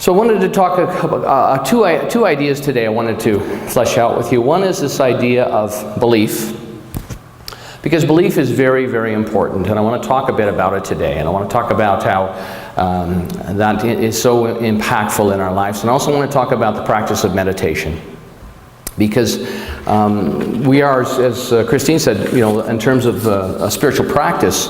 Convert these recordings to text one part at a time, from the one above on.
So I wanted to talk about two ideas today I wanted to flesh out with you. One is this idea of belief, because belief is very, very important, and I want to talk a bit about it today. And I want to talk about how that is so impactful in our lives. And I also want to talk about the practice of meditation, because we are, as Christine said, in terms of a spiritual practice,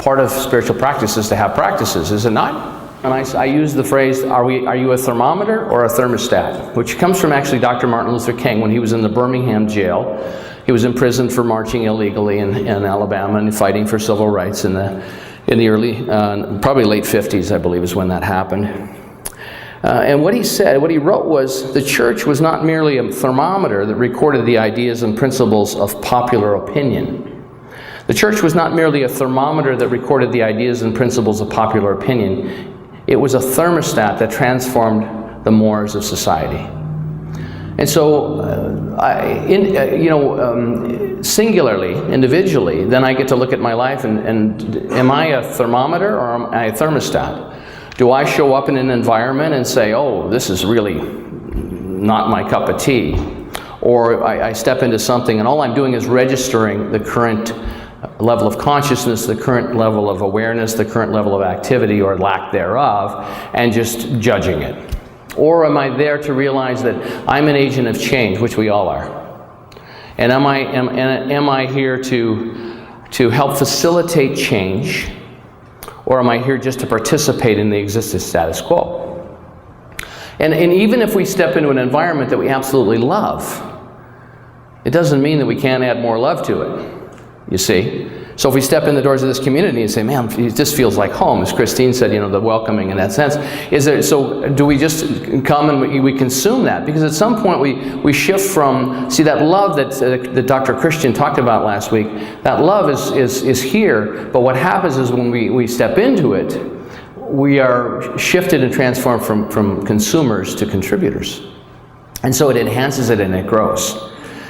part of spiritual practice is to have practices, is it not? And I use the phrase, are you a thermometer or a thermostat? Which comes from actually Dr. Martin Luther King when he was in the Birmingham jail. He was imprisoned for marching illegally in Alabama and fighting for civil rights in the early, probably late 50s, I believe, is when that happened. And what he wrote was, the church was not merely a thermometer that recorded the ideas and principles of popular opinion. The church was not merely a thermometer that recorded the ideas and principles of popular opinion. It was a thermostat that transformed the mores of society. And so, singularly, individually, then I get to look at my life and am I a thermometer or am I a thermostat? Do I show up in an environment and say, oh, this is really not my cup of tea? Or I step into something and all I'm doing is registering the current level of consciousness, the current level of awareness, the current level of activity or lack thereof, and just judging it? Or am I there to realize that I'm an agent of change, which we all are? And am I here to help facilitate change, or am I here just to participate in the existing status quo? And even if we step into an environment that we absolutely love, it doesn't mean that we can't add more love to it. You see? So if we step in the doors of this community and say, man, this feels like home, as Christine said, the welcoming in that sense. So do we just come and we consume that? Because at some point we shift from, see, that love that Dr. Christian talked about last week, that love is here, but what happens is when we step into it, we are shifted and transformed from consumers to contributors. And so it enhances it and it grows.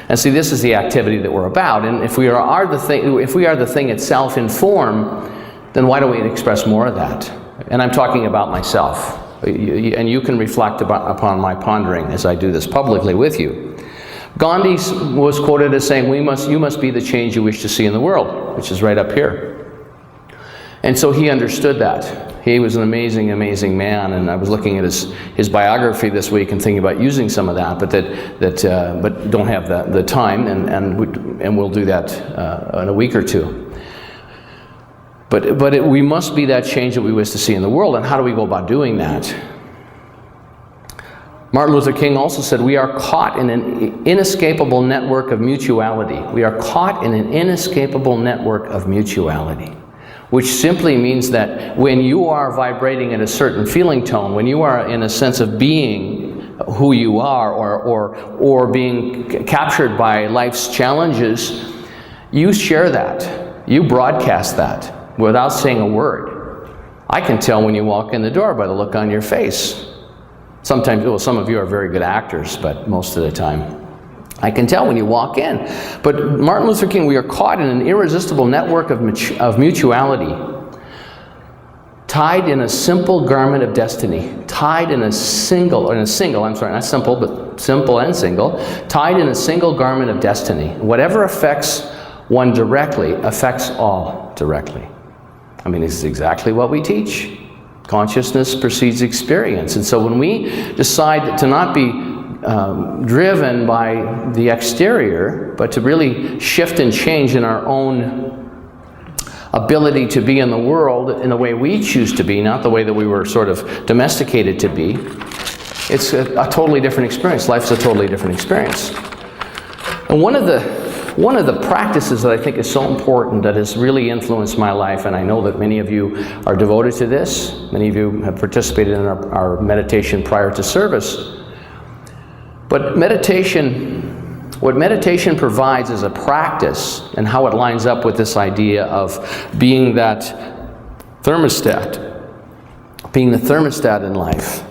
And see, this is the activity that we're about. And if we are the thing itself in form, then why don't we express more of that? And I'm talking about myself. And you can reflect upon my pondering as I do this publicly with you. Gandhi was quoted as saying, you must be the change you wish to see in the world, which is right up here. And so he understood that. He was an amazing, amazing man, and I was looking at his biography this week and thinking about using some of that, but don't have the time, and we'll do that in a week or two. But we must be that change that we wish to see in the world, and how do we go about doing that? Martin Luther King also said, we are caught in an inescapable network of mutuality. We are caught in an inescapable network of mutuality. Which simply means that when you are vibrating at a certain feeling tone, when you are in a sense of being who you are or being captured by life's challenges, you share that. You broadcast that without saying a word. I can tell when you walk in the door by the look on your face. Sometimes, well, some of you are very good actors, but most of the time, I can tell when you walk in. But Martin Luther King, we are caught in an irresistible network of mutuality, tied in a simple garment of destiny, tied in a single, not simple, but simple and single, tied in a single garment of destiny. Whatever affects one directly affects all directly. I mean, this is exactly what we teach. Consciousness precedes experience. And so when we decide to not be driven by the exterior, but to really shift and change in our own ability to be in the world in the way we choose to be, not the way that we were sort of domesticated to be, it's a totally different experience. Life's a totally different experience. And one of the practices that I think is so important that has really influenced my life, and I know that many of you are devoted to this, many of you have participated in our meditation prior to service. But what meditation provides is a practice, and how it lines up with this idea of being that thermostat, being the thermostat in life,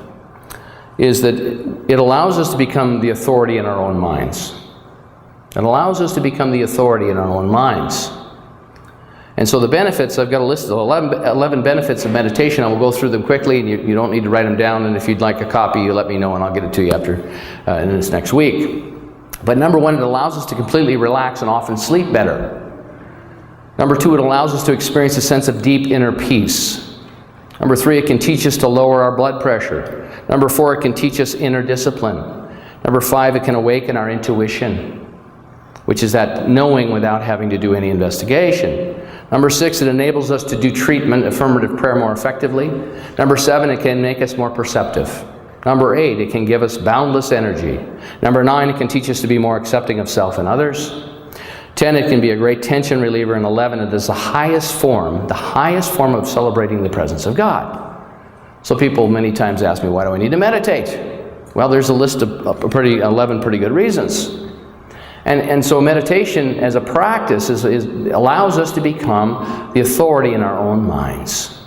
is that it allows us to become the authority in our own minds. It allows us to become the authority in our own minds. And so the benefits, I've got a list of 11 benefits of meditation. I will go through them quickly, and you don't need to write them down. And if you'd like a copy, you let me know, and I'll get it to you after in this next week. But number one, it allows us to completely relax and often sleep better. Number two, it allows us to experience a sense of deep inner peace. Number three, it can teach us to lower our blood pressure. Number four, it can teach us inner discipline. Number five, it can awaken our intuition, which is that knowing without having to do any investigation. Number six, it enables us to do treatment, affirmative prayer, more effectively. Number seven, it can make us more perceptive. Number eight, it can give us boundless energy. Number nine, it can teach us to be more accepting of self and others. 10, it can be a great tension reliever. And 11, it is the highest form of celebrating the presence of God. So people many times ask me, why do I need to meditate? Well, there's a list of 11 pretty good reasons. And so meditation as a practice allows us to become the authority in our own minds.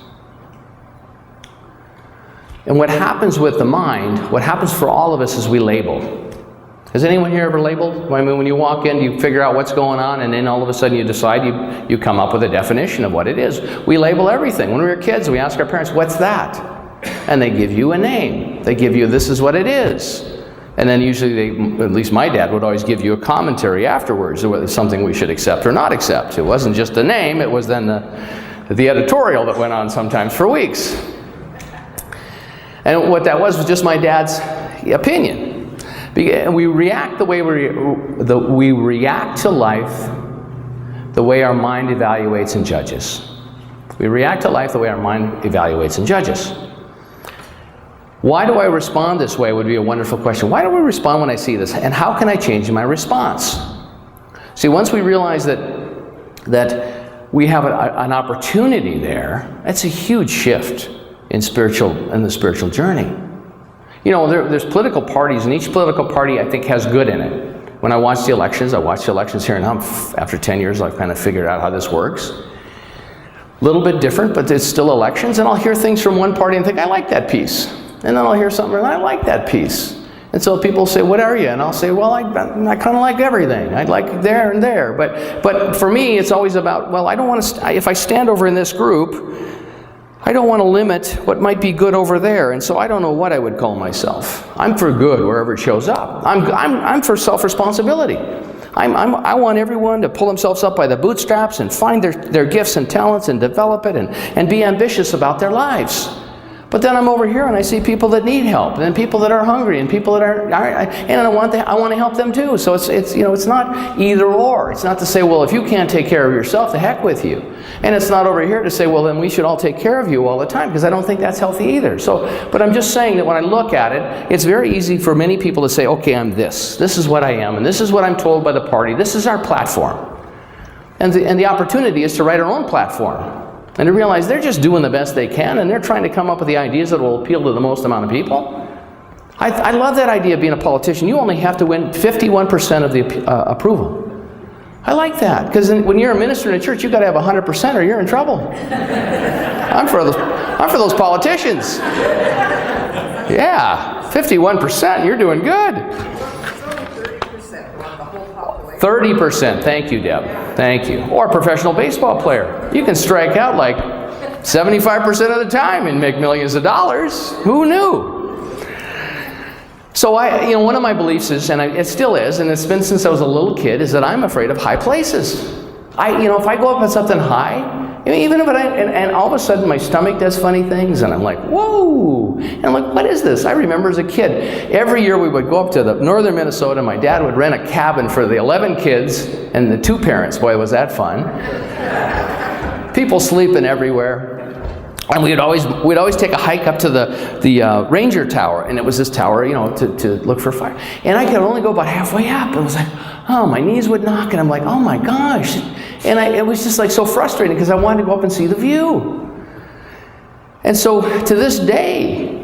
And what happens with the mind, what happens for all of us is we label. Has anyone here ever labeled? I mean, when you walk in, you figure out what's going on, and then all of a sudden you decide, you come up with a definition of what it is. We label everything. When we were kids, we ask our parents, what's that? And they give you a name. They give you, this is what it is. And then usually, at least my dad would always give you a commentary afterwards, whether it's something we should accept or not accept. It wasn't just the name, it was then the editorial that went on sometimes for weeks. And what that was just my dad's opinion. We react the way we react to life the way our mind evaluates and judges. We react to life the way our mind evaluates and judges. Why do I respond this way would be a wonderful question. Why do I respond when I see this? And how can I change my response? See, once we realize that we have an opportunity there, that's a huge shift in the spiritual journey. You know, there's political parties, and each political party, I think, has good in it. When I watch the elections, here, and after 10 years, I've kind of figured out how this works. A little bit different, but it's still elections, and I'll hear things from one party and think, I like that piece. And then I'll hear something, and I like that piece. And so people say, what are you? And I'll say, well, I kind of like everything. I like there and there. But for me, it's always about, well, I don't want to, if I stand over in this group, I don't want to limit what might be good over there. And so I don't know what I would call myself. I'm for good wherever it shows up. I'm for self-responsibility. I want everyone to pull themselves up by the bootstraps and find their gifts and talents and develop it and be ambitious about their lives. But then I'm over here and I see people that need help, and people that are hungry, and people that are, and I want to help them too. So it's not either or. It's not to say, well, if you can't take care of yourself, the heck with you. And it's not over here to say, well, then we should all take care of you all the time, because I don't think that's healthy either. But I'm just saying that when I look at it, it's very easy for many people to say, okay, I'm this. This is what I am, and this is what I'm told by the party. This is our platform. And the opportunity is to write our own platform. And to realize they're just doing the best they can, and they're trying to come up with the ideas that will appeal to the most amount of people. I love that idea of being a politician. You only have to win 51% of the approval. I like that, because when you're a minister in a church, you've got to have 100% or you're in trouble. I'm for those politicians. Yeah, 51%, you're doing good. 30%, thank you, Deb. Thank you. Or a professional baseball player. You can strike out like 75% of the time and make millions of dollars. Who knew? So one of my beliefs is, and it still is, and it's been since I was a little kid, is that I'm afraid of high places. If I go up on something high, even if and all of a sudden my stomach does funny things, and I'm like, whoa! And I'm like, what is this? I remember as a kid, every year we would go up to the northern Minnesota. My dad would rent a cabin for the 11 kids and the 2 parents. Boy, was that fun! People sleeping everywhere. And we'd always take a hike up to the Ranger Tower, and it was this tower, to look for fire. And I could only go about halfway up. It was like, oh, my knees would knock, and I'm like, oh my gosh. And it was just like so frustrating, because I wanted to go up and see the view. And so to this day,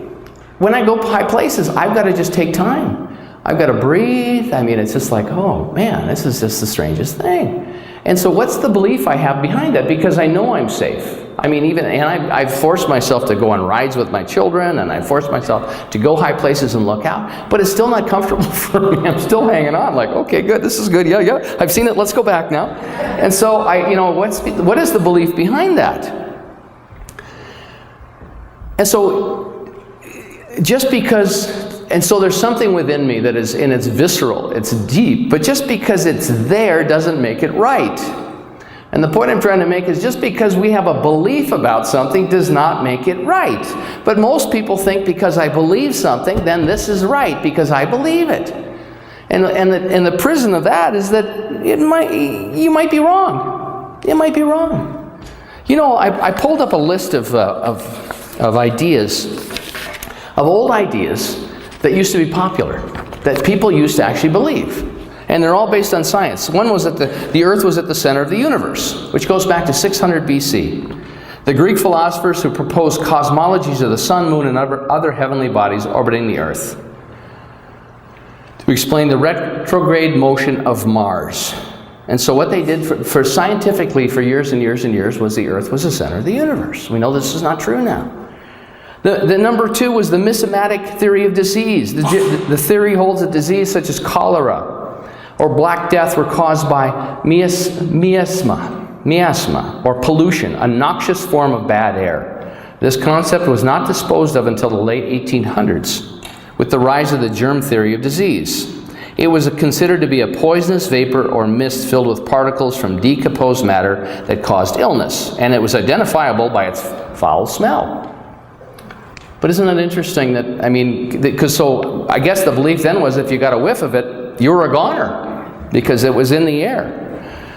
when I go high places, I've got to just take time. I've got to breathe. I mean, it's just like, oh man, this is just the strangest thing. And so what's the belief I have behind that? Because I know I'm safe. I mean, I've forced myself to go on rides with my children, and I forced myself to go high places and look out, but it's still not comfortable for me. I'm still hanging on, like, okay, good, this is good, yeah, I've seen it, let's go back now. And so, what is the belief behind that? And so, just because, and so there's something within me that is, and it's visceral, it's deep, but just because it's there doesn't make it right. And the point I'm trying to make is just because we have a belief about something does not make it right. But most people think because I believe something, then this is right because I believe it. And the prison of that is that you might be wrong. You might be wrong. You know, I pulled up a list of ideas, of old ideas that used to be popular, that people used to actually believe. And they're all based on science. One was that the Earth was at the center of the universe, which goes back to 600 BC. The Greek philosophers who proposed cosmologies of the sun, moon, and other heavenly bodies orbiting the Earth to explain the retrograde motion of Mars. And so what they did for scientifically for years and years and years was the Earth was the center of the universe. We know this is not true now. The number two was the miasmatic theory of disease. The theory holds that disease such as cholera or Black Death were caused by miasma, or pollution, a noxious form of bad air. This concept was not disposed of until the late 1800s, with the rise of the germ theory of disease. It was considered to be a poisonous vapor or mist filled with particles from decomposed matter that caused illness, and it was identifiable by its foul smell. But isn't it interesting that, I mean, because so I guess the belief then was if you got a whiff of it, you were a goner, because it was in the air.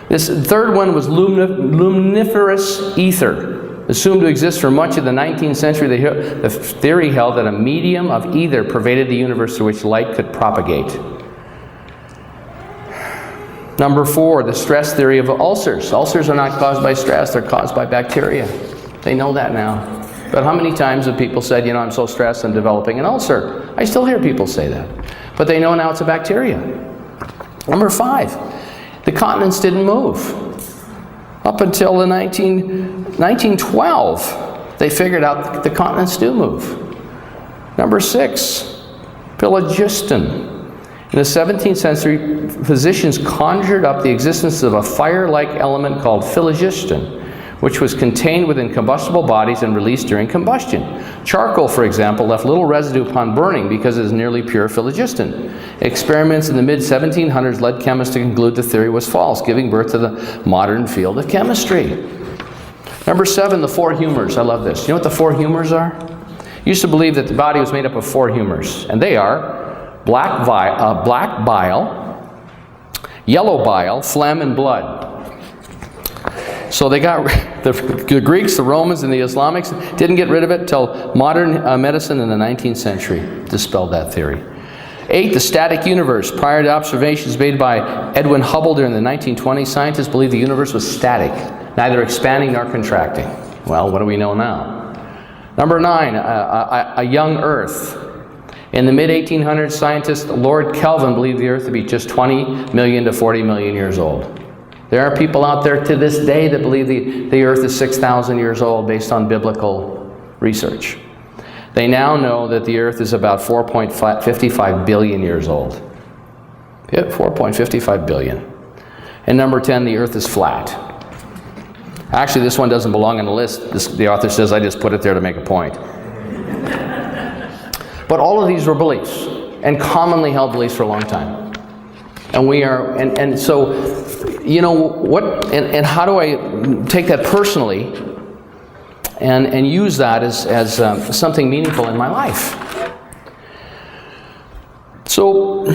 This third one was luminiferous ether, assumed to exist for much of the 19th century. The theory held that a medium of ether pervaded the universe through which light could propagate. Number four, the stress theory of ulcers. Ulcers are not caused by stress, they're caused by bacteria. They know that now. But how many times have people said, you know, I'm so stressed, I'm developing an ulcer? I still hear people say that. But they know now it's a bacteria. Number five, the continents didn't move. Up until the 1912, they figured out that the continents do move. Number six, phlogiston. In the 17th century, physicians conjured up the existence of a fire-like element called phlogiston, which was contained within combustible bodies and released during combustion. Charcoal, for example, left little residue upon burning because it is nearly pure phlogiston. Experiments in the mid-1700s led chemists to conclude the theory was false, giving birth to the modern field of chemistry. Number seven, the four humors. I love this. You know what the four humors are? You used to believe that the body was made up of four humors, and they are black bile, yellow bile, phlegm, and blood. So they got the Greeks, the Romans, and the Islamics didn't get rid of it until modern medicine in the 19th century dispelled that theory. 8, the static universe. Prior to observations made by Edwin Hubble during the 1920s, scientists believed the universe was static, neither expanding nor contracting. Well, what do we know now? Number 9, a young Earth. In the mid-1800s, scientist Lord Kelvin believed the Earth to be just 20 million to 40 million years old. There are people out there to this day that believe the Earth is 6,000 years old based on biblical research. They now know that the Earth is about 4.55 billion years old. Yeah, 4.55 billion. And number 10, the Earth is flat. Actually, this one doesn't belong on the list. The author says I just put it there to make a point. But all of these were beliefs, and commonly held beliefs for a long time. And we are, and so, you know, what, and how do I take that personally and use that as something meaningful in my life? So,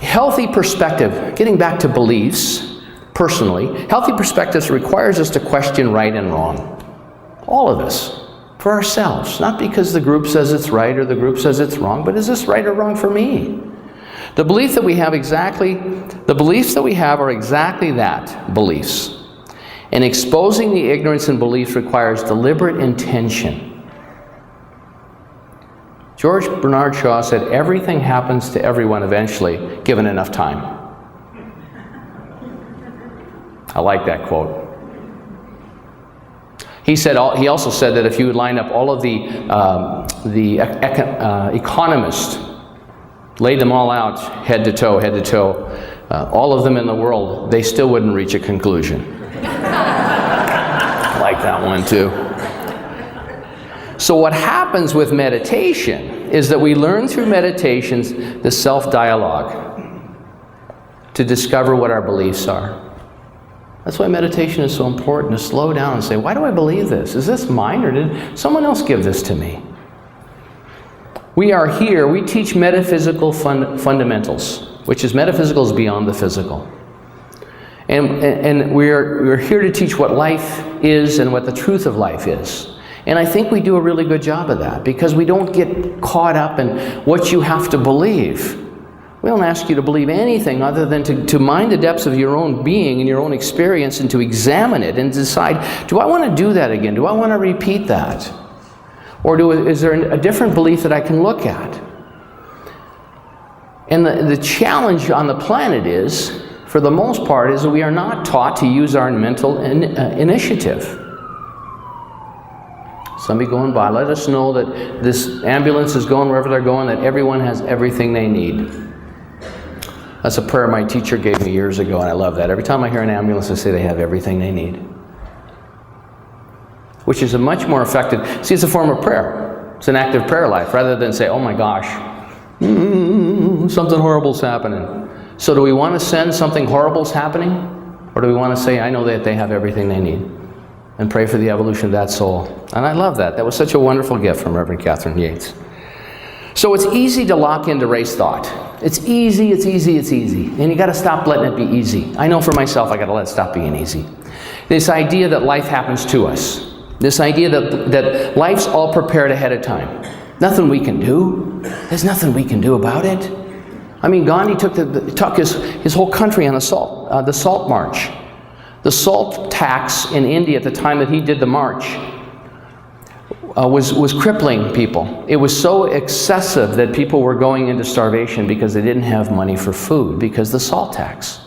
healthy perspective, getting back to beliefs, personally, healthy perspective requires us to question right and wrong. All of us. For ourselves. Not because the group says it's right or the group says it's wrong, but is this right or wrong for me? The beliefs that we have are exactly that, beliefs. And exposing the ignorance in beliefs requires deliberate intention. George Bernard Shaw said, everything happens to everyone eventually, given enough time. I like that quote. He also said that if you would line up all of the economists, laid them all out head to toe, all of them in the world, they still wouldn't reach a conclusion. I like that one too. So what happens with meditation is that we learn through meditations the self-dialogue to discover what our beliefs are. That's why meditation is so important, to slow down and say, why do I believe this? Is this mine, or did someone else give this to me? We are here, we teach metaphysical fundamentals, which is metaphysical is beyond the physical. And we're here to teach what life is and what the truth of life is. And I think we do a really good job of that, because we don't get caught up in what you have to believe. We don't ask you to believe anything other than to mind the depths of your own being and your own experience, and to examine it and decide, do I want to do that again? Do I want to repeat that? Or is there a different belief that I can look at? And the challenge on the planet is, for the most part, is that we are not taught to use our mental initiative. Somebody going by, let us know that this ambulance is going wherever they're going, that everyone has everything they need. That's a prayer my teacher gave me years ago, and I love that. Every time I hear an ambulance, I say they have everything they need. Which is a much more effective, see, it's a form of prayer. It's an active prayer life, rather than say, oh my gosh, something horrible's happening. So do we want to send something horrible's happening? Or do we want to say, I know that they have everything they need? And pray for the evolution of that soul. And I love that. That was such a wonderful gift from Reverend Catherine Yates. So it's easy to lock into race thought. It's easy. And you got to stop letting it be easy. I know for myself, I got to let it stop being easy. This idea that life happens to us. This idea that life's all prepared ahead of time. Nothing we can do. There's nothing we can do about it. I mean, Gandhi took his whole country on the salt march. The salt tax in India at the time that he did the march was crippling people. It was so excessive that people were going into starvation because they didn't have money for food because of the salt tax.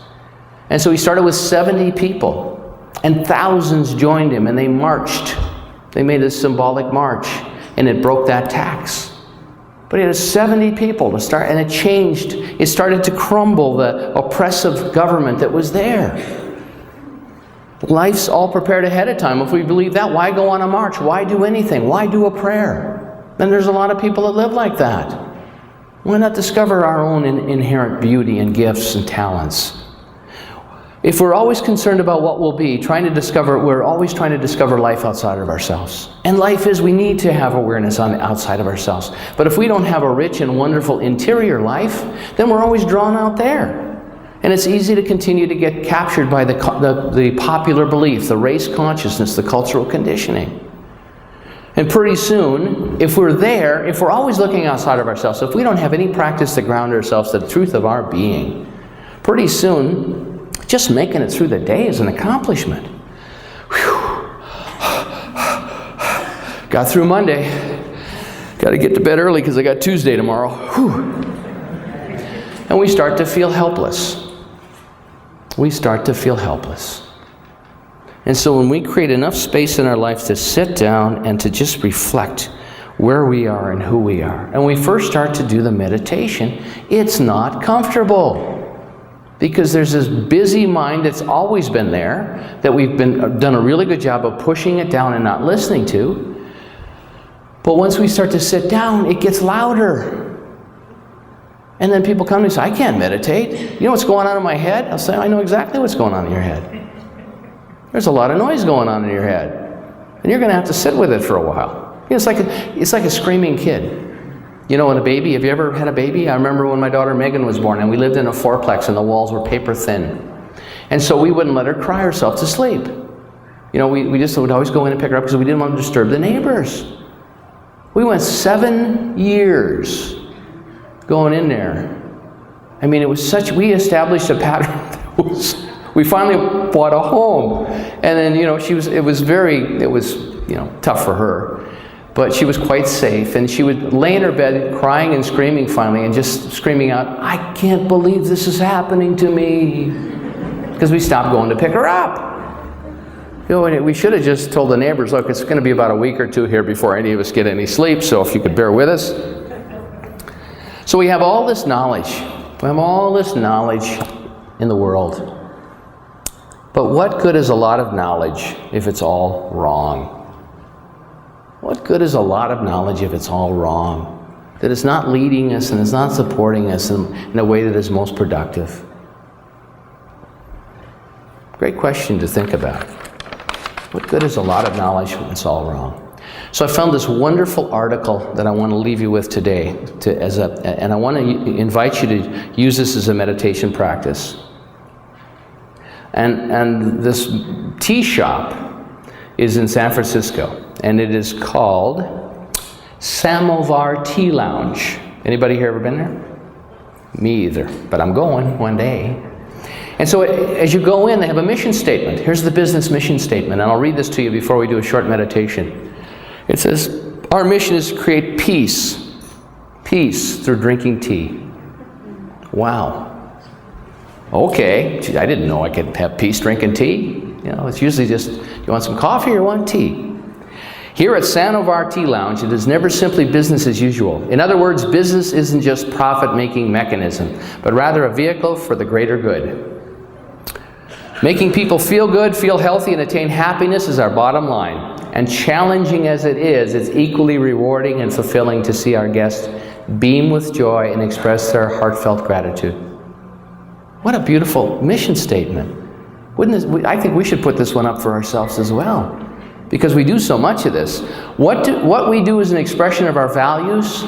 And so he started with 70 people, and thousands joined him, and they marched. They made a symbolic march, and it broke that tax. But it had 70 people to start, and it changed. It started to crumble the oppressive government that was there. Life's all prepared ahead of time. If we believe that, why go on a march? Why do anything? Why do a prayer? And there's a lot of people that live like that. Why not discover our own inherent beauty and gifts and talents? If we're always concerned about what will be, we're always trying to discover life outside of ourselves. And life is, we need to have awareness on the outside of ourselves. But if we don't have a rich and wonderful interior life, then we're always drawn out there. And it's easy to continue to get captured by the popular belief, the race consciousness, the cultural conditioning. And pretty soon, if we're always looking outside of ourselves, if we don't have any practice to ground ourselves to the truth of our being, pretty soon, just making it through the day is an accomplishment. Whew. Got through Monday. Got to get to bed early because I got Tuesday tomorrow. Whew. And we start to feel helpless. We start to feel helpless. And so when we create enough space in our life to sit down and to just reflect where we are and who we are, and we first start to do the meditation, it's not comfortable. Because there's this busy mind that's always been there, that we've done a really good job of pushing it down and not listening to. But once we start to sit down, it gets louder. And then people come to me and say, I can't meditate. You know what's going on in my head? I'll say, I know exactly what's going on in your head. There's a lot of noise going on in your head. And you're going to have to sit with it for a while. You know, it's like a screaming kid. You know, when a baby, have you ever had a baby? I remember when my daughter Megan was born, and we lived in a fourplex and the walls were paper thin. And so we wouldn't let her cry herself to sleep. You know, we just would always go in and pick her up because we didn't want to disturb the neighbors. We went 7 years going in there. I mean, we established a pattern. We finally bought a home. And then, you know, it was tough for her. But she was quite safe, and she would lay in her bed crying and screaming finally, and just screaming out, I can't believe this is happening to me. Because we stopped going to pick her up. we should have just told the neighbors, look, it's going to be about a week or two here before any of us get any sleep, so if you could bear with us. So we have all this knowledge. We have all this knowledge in the world. But what good is a lot of knowledge if it's all wrong? What good is a lot of knowledge if it's all wrong? That it's not leading us and it's not supporting us in a way that is most productive? Great question to think about. What good is a lot of knowledge when it's all wrong? So I found this wonderful article that I want to leave you with today, and I want to invite you to use this as a meditation practice. And this tea shop is in San Francisco, and it is called Samovar Tea Lounge. Anybody here ever been there? Me either, but I'm going one day. And so as you go in, they have a mission statement. Here's the business mission statement, and I'll read this to you before we do a short meditation. It says, our mission is to create peace through drinking tea. Wow. Okay, gee, I didn't know I could have peace drinking tea. It's usually just, you want some coffee or want tea? Here at Samovar Tea Lounge, it is never simply business as usual. In other words, business isn't just profit-making mechanism, but rather a vehicle for the greater good. Making people feel good, feel healthy, and attain happiness is our bottom line. And challenging as it is, it's equally rewarding and fulfilling to see our guests beam with joy and express their heartfelt gratitude. What a beautiful mission statement. I think we should put this one up for ourselves as well, because we do so much of this. What we do is an expression of our values,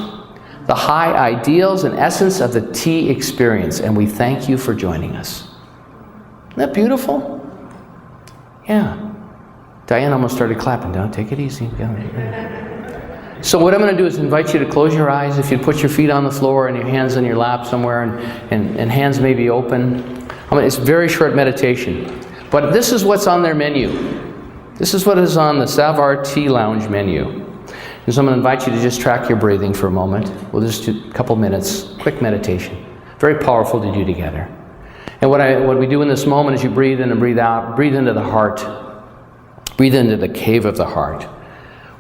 the high ideals and essence of the tea experience, and we thank you for joining us. Isn't that beautiful? Yeah. Diane almost started clapping. Don't take it easy. So what I'm going to do is invite you to close your eyes. If you'd put your feet on the floor and your hands in your lap somewhere, and hands may be open. It's a very short meditation. But this is what's on their menu. This is what is on the Samovar Tea Lounge menu. And so I'm going to invite you to just track your breathing for a moment. We'll just do a couple minutes, quick meditation. Very powerful to do together. And what we do in this moment is you breathe in and breathe out, breathe into the heart, breathe into the cave of the heart,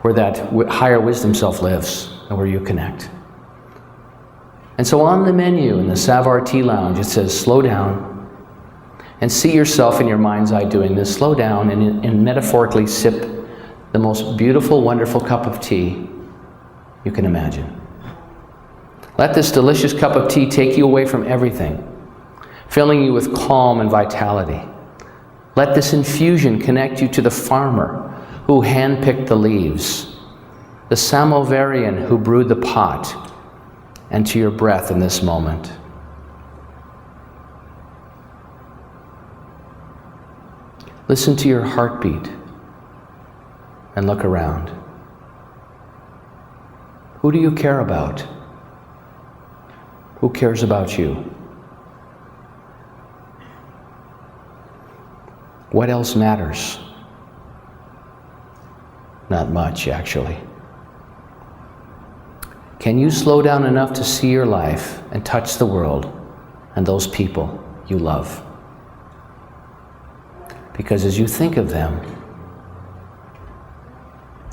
where that higher wisdom self lives and where you connect. And so on the menu in the Samovar Tea Lounge, it says, slow down and see yourself in your mind's eye doing this. Slow down and metaphorically sip the most beautiful, wonderful cup of tea you can imagine. Let this delicious cup of tea take you away from everything, filling you with calm and vitality. Let this infusion connect you to the farmer who handpicked the leaves, the Samovarian who brewed the pot, and to your breath in this moment. Listen to your heartbeat and look around. Who do you care about? Who cares about you? What else matters? Not much, actually. Can you slow down enough to see your life and touch the world and those people you love? Because as you think of them,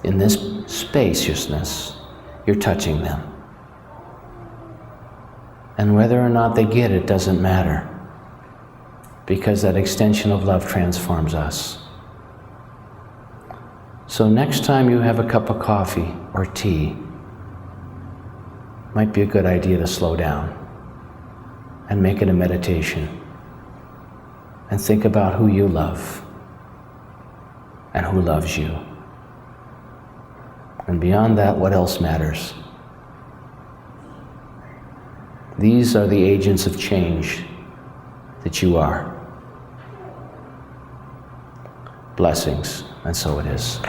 in this spaciousness, you're touching them. And whether or not they get it doesn't matter, because that extension of love transforms us. So next time you have a cup of coffee or tea, might be a good idea to slow down and make it a meditation and think about who you love and who loves you. And beyond that, what else matters? These are the agents of change that you are. Blessings, and so it is.